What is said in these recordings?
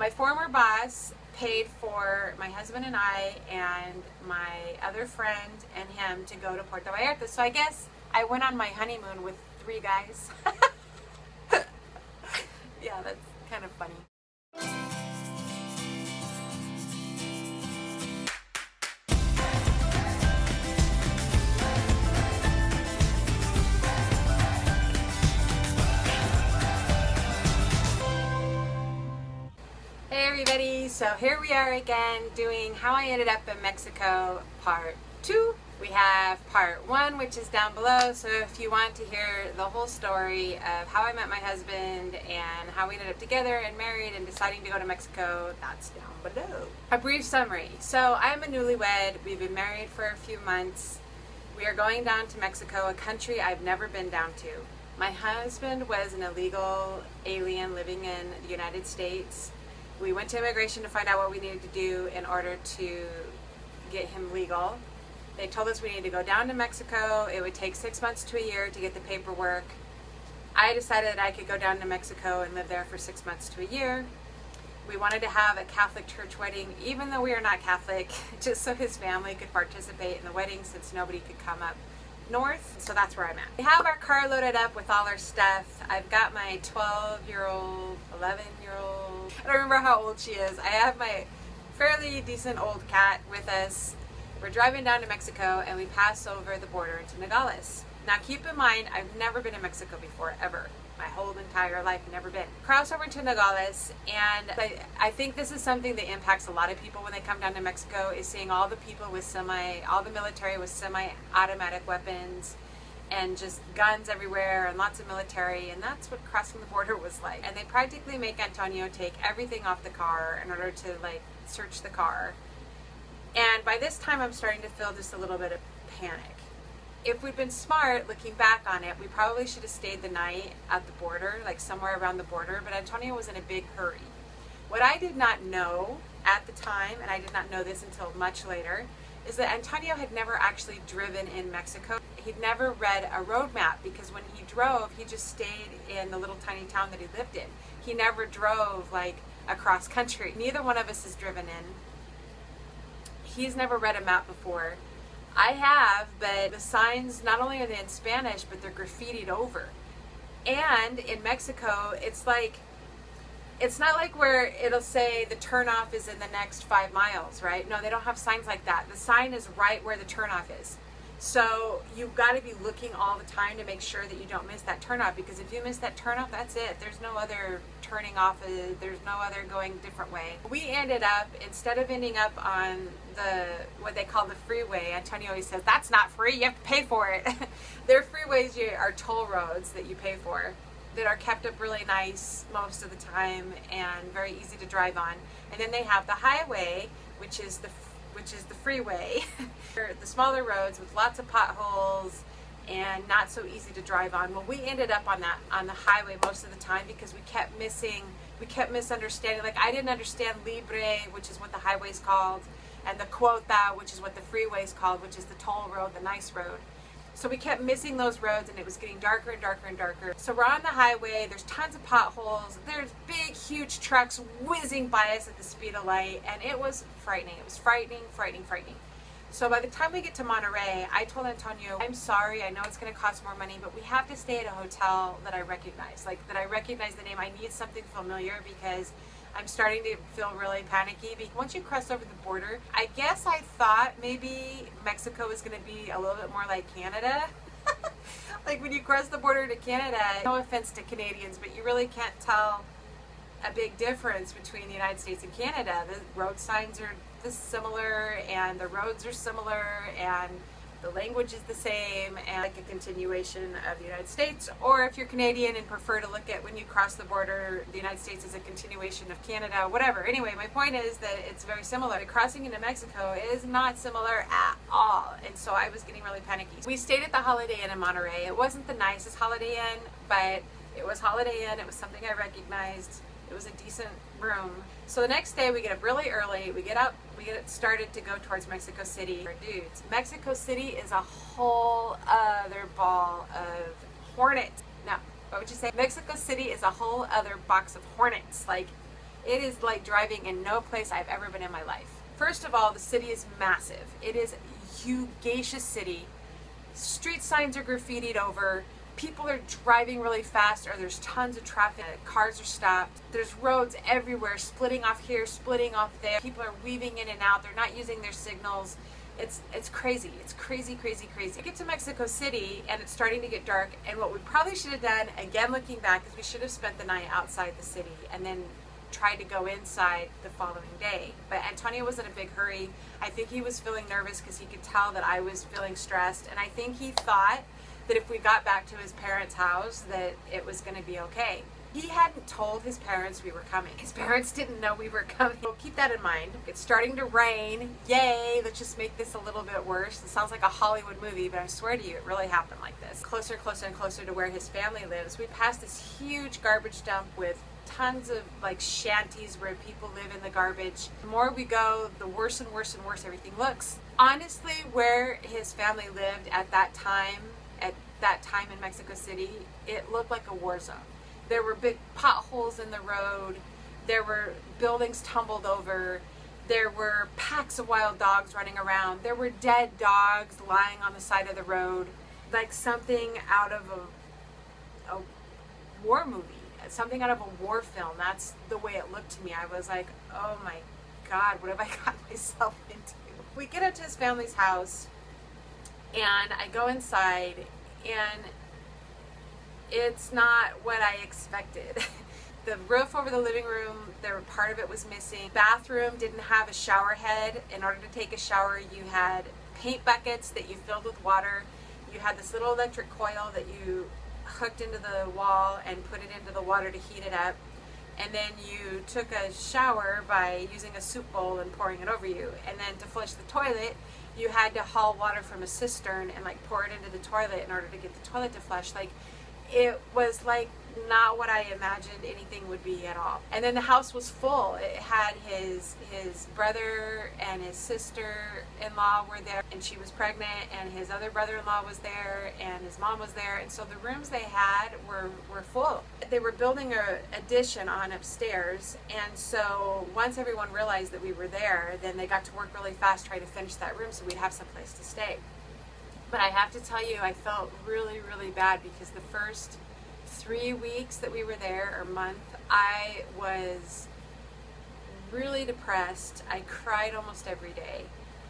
my former boss paid for my husband and I and my other friend and him to go to Puerto Vallarta. So I guess I went on my honeymoon with 3 guys. Yeah, that's kind of funny. Hey everybody, so here we are again doing How I Ended Up in Mexico Part 2. We have Part 1, which is down below, so if you want to hear the whole story of how I met my husband and how we ended up together and married and deciding to go to Mexico, that's down below. A brief summary. So I'm a newlywed. We've been married for a few months. We are going down to Mexico, a country I've never been down to. My husband was an illegal alien living in the United States. We went to immigration to find out what we needed to do in order to get him legal. They told us we needed to go down to Mexico. It would take 6 months to a year to get the paperwork. I decided that I could go down to Mexico and live there for 6 months to a year. We wanted to have a Catholic church wedding, even though we are not Catholic, just so his family could participate in the wedding since nobody could come up north. So that's where I'm at. We have our car loaded up with all our stuff. I've got my 12-year-old, 11-year-old, I don't remember how old she is. I have my fairly decent old cat with us. We're driving down to Mexico and we pass over the border into Nogales. Now keep in mind, I've never been to Mexico before, ever. My whole entire life, never been. Cross over to Nogales, and I think this is something that impacts a lot of people when they come down to Mexico, is seeing all the people with all the military with semi-automatic weapons and just guns everywhere and lots of military, and that's what crossing the border was like. And they practically make Antonio take everything off the car in order to search the car. And by this time I'm starting to feel just a little bit of panic. If we'd been smart, looking back on it, we probably should have stayed the night at the border, like somewhere around the border, but Antonio was in a big hurry. What I did not know at the time, and I did not know this until much later, is that Antonio had never actually driven in Mexico. He'd never read a road map, because when he drove, he just stayed in the little tiny town that he lived in. He never drove across country. Neither one of us has driven in. He's never read a map before. I have, but the signs, not only are they in Spanish, but they're graffitied over. And in Mexico, it's not like where it'll say the turnoff is in the next 5 miles, right? No, they don't have signs like that. The sign is right where the turnoff is. So you've got to be looking all the time to make sure that you don't miss that turnoff, because if you miss that turnoff, that's it. There's no other turning off, there's no other going different way. We ended up, instead of ending up on what they call the freeway, Antonio always says, that's not free, you have to pay for it. Their freeways are toll roads that you pay for, that are kept up really nice most of the time and very easy to drive on. And then they have the highway, which is the freeway. The smaller roads with lots of potholes and not so easy to drive on. Well, we ended up on the highway most of the time because we kept misunderstanding. Like, I didn't understand libre, which is what the highway's called, and the quota, which is what the freeway's called, which is the toll road, the nice road. So we kept missing those roads, and it was getting darker and darker and darker. So we're on the highway, there's tons of potholes, there's big, huge trucks whizzing by us at the speed of light, and it was frightening. It was frightening, frightening, frightening. So by the time we get to Monterrey, I told Antonio, I'm sorry, I know it's gonna cost more money, but we have to stay at a hotel that I recognize, that I recognize the name. I need something familiar because I'm starting to feel really panicky. Once you cross over the border, I guess I thought maybe Mexico was going to be a little bit more like Canada. Like when you cross the border to Canada, no offense to Canadians, but you really can't tell a big difference between the United States and Canada. The road signs are similar, and the roads are similar, and the language is the same, and like a continuation of the United States. Or if you're Canadian and prefer to look at when you cross the border, the United States is a continuation of Canada, whatever. Anyway, my point is that it's very similar. Crossing into Mexico is not similar at all, and so I was getting really panicky. We stayed at the Holiday Inn in Monterrey. It wasn't the nicest Holiday Inn, but it was Holiday Inn. It was something I recognized. It was a decent room. So the next day we get up really early, we get started to go towards Mexico City. Dudes, Mexico City is a whole other ball of hornets. Now, what would you say? Mexico City is a whole other box of hornets. Like, It is like driving in no place I've ever been in my life. First of all, the city is massive. It is a hugacious city. Street signs are graffitied over. People are driving really fast, or there's tons of traffic. Cars are stopped. There's roads everywhere, splitting off here, splitting off there. People are weaving in and out. They're not using their signals. It's crazy. It's crazy, crazy, crazy. We get to Mexico City and it's starting to get dark, and what we probably should have done, again looking back, is we should have spent the night outside the city and then tried to go inside the following day. But Antonio was in a big hurry. I think he was feeling nervous because he could tell that I was feeling stressed, and I think he thought that if we got back to his parents' house that it was going to be okay. He hadn't told his parents we were coming. His parents didn't know we were coming. So keep that in mind. It's starting to rain. Yay, let's just make this a little bit worse. It sounds like a Hollywood movie, but I swear to you, it really happened like this. Closer, closer, and closer to where his family lives. We passed this huge garbage dump with tons of like shanties where people live in the garbage. The more we go, the worse and worse and worse everything looks. Honestly, where his family lived at that time in Mexico City, it looked like a war zone. There were big potholes in the road. There were buildings tumbled over. There were packs of wild dogs running around. There were dead dogs lying on the side of the road, like something out of a war movie, something out of a war film. That's the way it looked to me. I was like, oh my God, what have I got myself into? We get up to his family's house, and I go inside, and it's not what I expected. The roof over the living room, part of it was missing. Bathroom didn't have a shower head. In order to take a shower, you had paint buckets that you filled with water. You had this little electric coil that you hooked into the wall and put it into the water to heat it up. And then you took a shower by using a soup bowl and pouring it over you. And then to flush the toilet, you had to haul water from a cistern and like pour it into the toilet in order to get the toilet to flush. Like, it was like not what I imagined anything would be at all. And then the house was full. It had his brother and his sister-in-law were there, and she was pregnant, and his other brother-in-law was there, and his mom was there, and so the rooms they had were full. They were building a addition on upstairs, and so once everyone realized that we were there, then they got to work really fast trying to finish that room so we'd have some place to stay. But I have to tell you, I felt really, really bad because the first 3 weeks that we were there, or month, I was really depressed. I cried almost every day.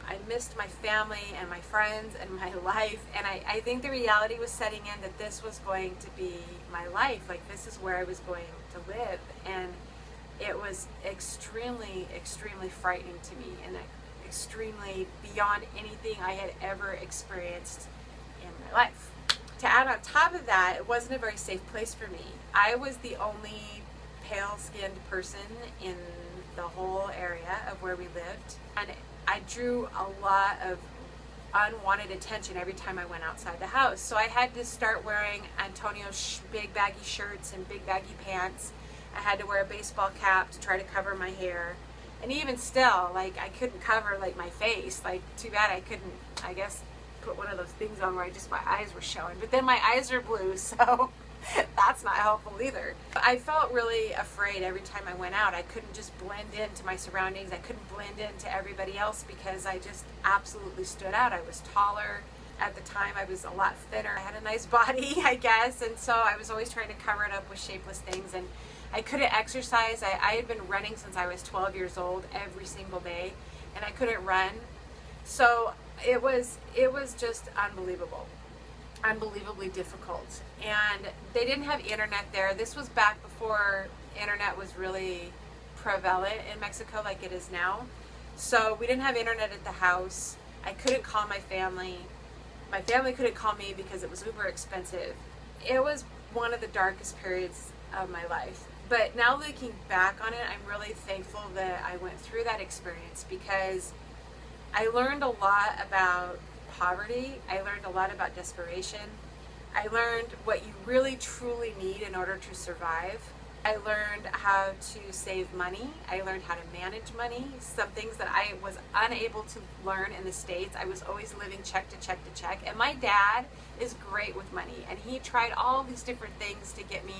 I missed my family and my friends and my life, and I think the reality was setting in that this was going to be my life. Like, this is where I was going to live, and it was extremely, extremely frightening to me, and extremely beyond anything I had ever experienced in my life. To add on top of that, it wasn't a very safe place for me. I was the only pale-skinned person in the whole area of where we lived, and I drew a lot of unwanted attention every time I went outside the house. So I had to start wearing Antonio's big baggy shirts and big baggy pants. I had to wear a baseball cap to try to cover my hair. And even still, like, I couldn't cover like my face. Like, too bad I couldn't, I guess, put one of those things on where my eyes were showing. But then my eyes are blue, so that's not helpful either. I felt really afraid every time I went out. I couldn't just blend into my surroundings. I couldn't blend into everybody else because I just absolutely stood out. I was taller. At the time, I was a lot thinner. I had a nice body, I guess, and so I was always trying to cover it up with shapeless things. And I couldn't exercise. I had been running since I was 12 years old every single day, and I couldn't run. So it was just unbelievably difficult. And they didn't have internet there. This was back before internet was really prevalent in Mexico like it is now. So we didn't have internet at the house. I couldn't call my family. My family couldn't call me because it was uber expensive. It was one of the darkest periods of my life. But now looking back on it, I'm really thankful that I went through that experience because I learned a lot about poverty. I learned a lot about desperation. I learned what you really truly need in order to survive. I learned how to save money. I learned how to manage money. Some things that I was unable to learn in the States. I was always living check to check to check. And my dad is great with money, and he tried all these different things to get me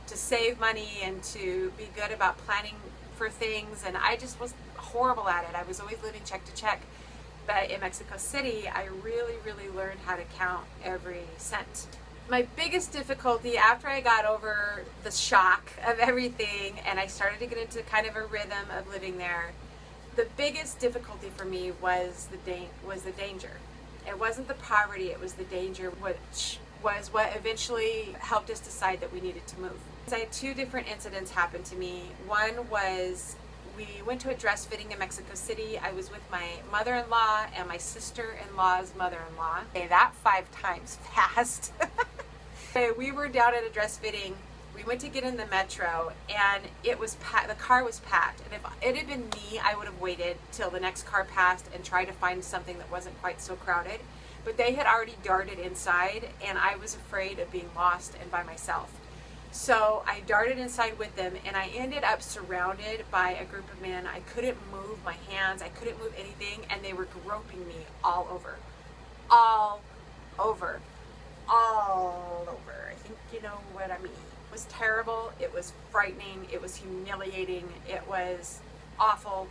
to save money and to be good about planning for things, and I just was horrible at it. I was always living check to check. But in Mexico City, I really, really learned how to count every cent. My biggest difficulty after I got over the shock of everything and I started to get into kind of a rhythm of living there, the biggest difficulty for me was the danger. It wasn't the poverty, it was the danger, which was what eventually helped us decide that we needed to move. I had two different incidents happen to me. One was we went to a dress fitting in Mexico City. I was with my mother-in-law and my sister-in-law's mother-in-law. Okay, that 5 times fast. We were down at a dress fitting. We went to get in the metro, and it was the car was packed. And if it had been me, I would have waited till the next car passed and tried to find something that wasn't quite so crowded. But they had already darted inside, and I was afraid of being lost and by myself. So I darted inside with them, and I ended up surrounded by a group of men. I couldn't move my hands, I couldn't move anything, and they were groping me all over. All over. All over. I think you know what I mean. It was terrible, it was frightening, it was humiliating, it was awful.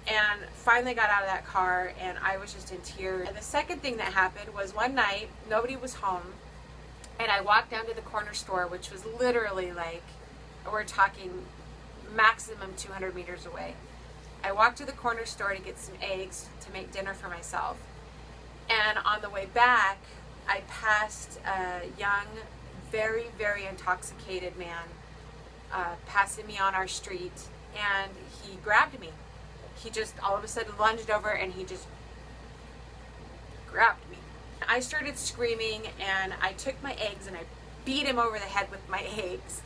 And finally got out of that car, and I was just in tears. And the second thing that happened was one night, nobody was home, and I walked down to the corner store, which was literally like, we're talking maximum 200 meters away. I walked to the corner store to get some eggs to make dinner for myself. And on the way back, I passed a young, very, very intoxicated man passing me on our street, and he grabbed me. He just all of a sudden lunged over and he just grabbed me. I started screaming, and I took my eggs and I beat him over the head with my eggs,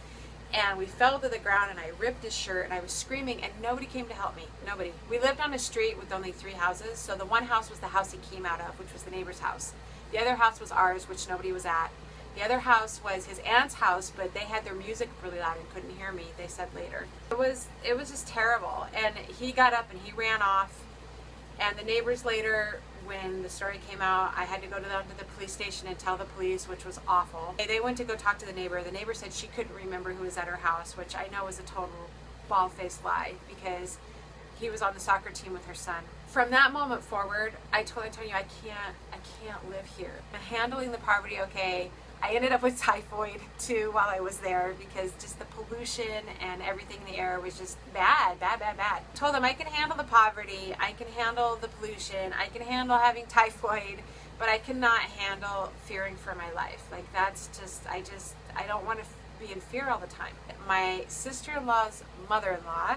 and we fell to the ground, and I ripped his shirt, and I was screaming, and nobody came to help me. Nobody. We lived on a street with only 3 houses, so the one house was the house he came out of, which was the neighbor's house. The other house was ours, which nobody was at. The other house was his aunt's house, but they had their music really loud and couldn't hear me, they said later. It was just terrible, and he got up and he ran off, and the neighbors later, when the story came out, I had to go down to the police station and tell the police, which was awful. They went to go talk to the neighbor. The neighbor said she couldn't remember who was at her house, which I know was a total bald-faced lie, because he was on the soccer team with her son. From that moment forward, I told Antonio, I can't live here. I'm handling the poverty okay. I ended up with typhoid too while I was there, because just the pollution and everything in the air was just bad. I told them I can handle the poverty, I can handle the pollution, I can handle having typhoid, but I cannot handle fearing for my life. Like that's just, I don't want to be in fear all the time. My sister-in-law's mother-in-law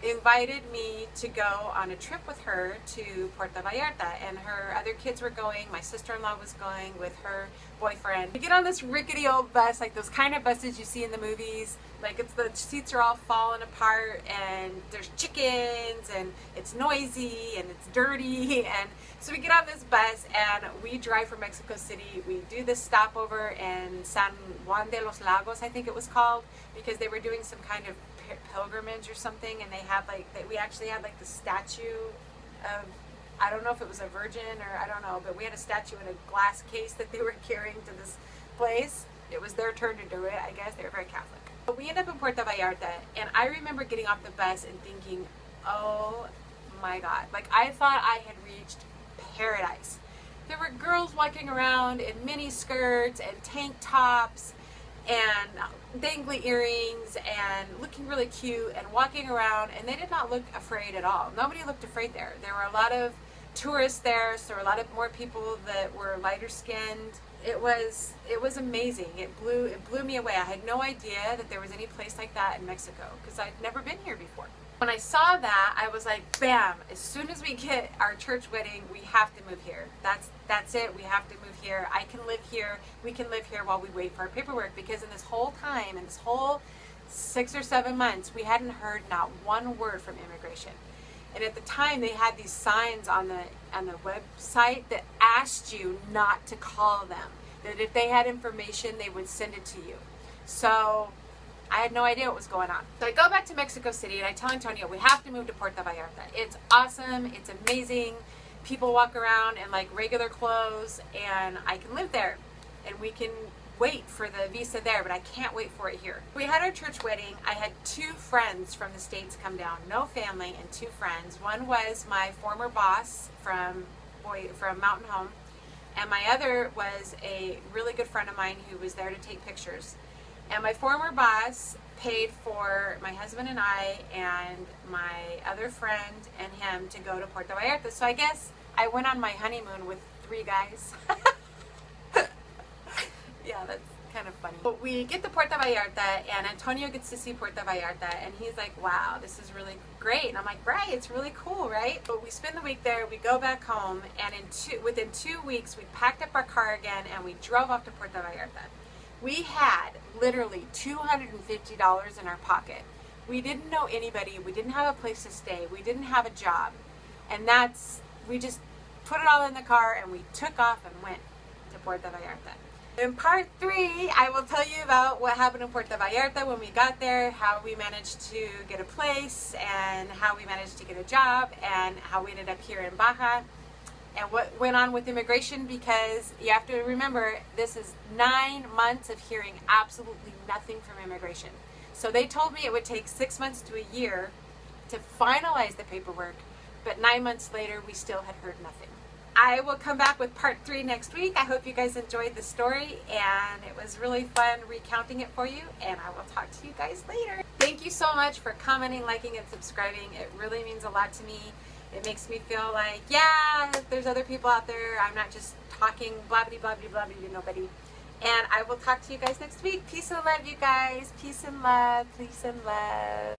invited me to go on a trip with her to Puerto Vallarta, and her other kids were going. My sister-in-law was going with her boyfriend. We get on this rickety old bus, like those kind of buses you see in the movies. Like the seats are all falling apart, and there's chickens, and it's noisy, and it's dirty. And so we get on this bus, and we drive from Mexico City. We do this stopover in San Juan de los Lagos, I think it was called, because they were doing some kind of pilgrimage or something, and we actually had like the statue of, I don't know if it was a virgin or I don't know, but we had a statue in a glass case that they were carrying to this place. It was their turn to do it, I guess. They were very Catholic. But we ended up in Puerto Vallarta, and I remember getting off the bus and thinking, oh my God, like I thought I had reached paradise. There were girls walking around in mini skirts and tank tops and dangly earrings and looking really cute and walking around, and they did not look afraid at all. Nobody looked afraid there. There were a lot of tourists there, so there were a lot of more people that were lighter skinned. It was amazing. It blew me away. I had no idea that there was any place like that in Mexico, because I'd never been here before. When I saw that, I was like, bam, as soon as we get our church wedding, we have to move here. That's it, we have to move here. I can live here, we can live here while we wait for our paperwork, because in this whole time, in this whole 6 or 7 months, we hadn't heard not one word from immigration. And at the time, they had these signs on the website that asked you not to call them, that if they had information, they would send it to you. So I had no idea what was going on. So I go back to Mexico City, and I tell Antonio, we have to move to Puerto Vallarta. It's awesome, it's amazing. People walk around in like regular clothes, and I can live there, and we can wait for the visa there, but I can't wait for it here. We had our church wedding. I had 2 friends from the States come down, no family, and 2 friends. One was my former boss from Mountain Home, and my other was a really good friend of mine who was there to take pictures. And my former boss paid for my husband and I and my other friend and him to go to Puerto Vallarta. So I guess I went on my honeymoon with 3 guys. Yeah, that's kind of funny. But we get to Puerto Vallarta, and Antonio gets to see Puerto Vallarta, and he's like, wow, this is really great. And I'm like, right, it's really cool, right? But we spend the week there, we go back home, and within 2 weeks, we packed up our car again, and we drove off to Puerto Vallarta. We had literally $250 in our pocket. We didn't know anybody. We didn't have a place to stay. We didn't have a job. And we just put it all in the car, and we took off and went to Puerto Vallarta. In part 3, I will tell you about what happened in Puerto Vallarta when we got there, how we managed to get a place, and how we managed to get a job, and how we ended up here in Baja, and what went on with immigration, because you have to remember, this is 9 months of hearing absolutely nothing from immigration. So they told me it would take 6 months to a year to finalize the paperwork, but 9 months later, we still had heard nothing. I will come back with part 3 next week. I hope you guys enjoyed the story, and it was really fun recounting it for you, and I will talk to you guys later. Thank you so much for commenting, liking, and subscribing. It really means a lot to me. It makes me feel like, yeah, there's other people out there. I'm not just talking blah blah blah blah blah to nobody. And I will talk to you guys next week. Peace and love, you guys. Peace and love. Peace and love.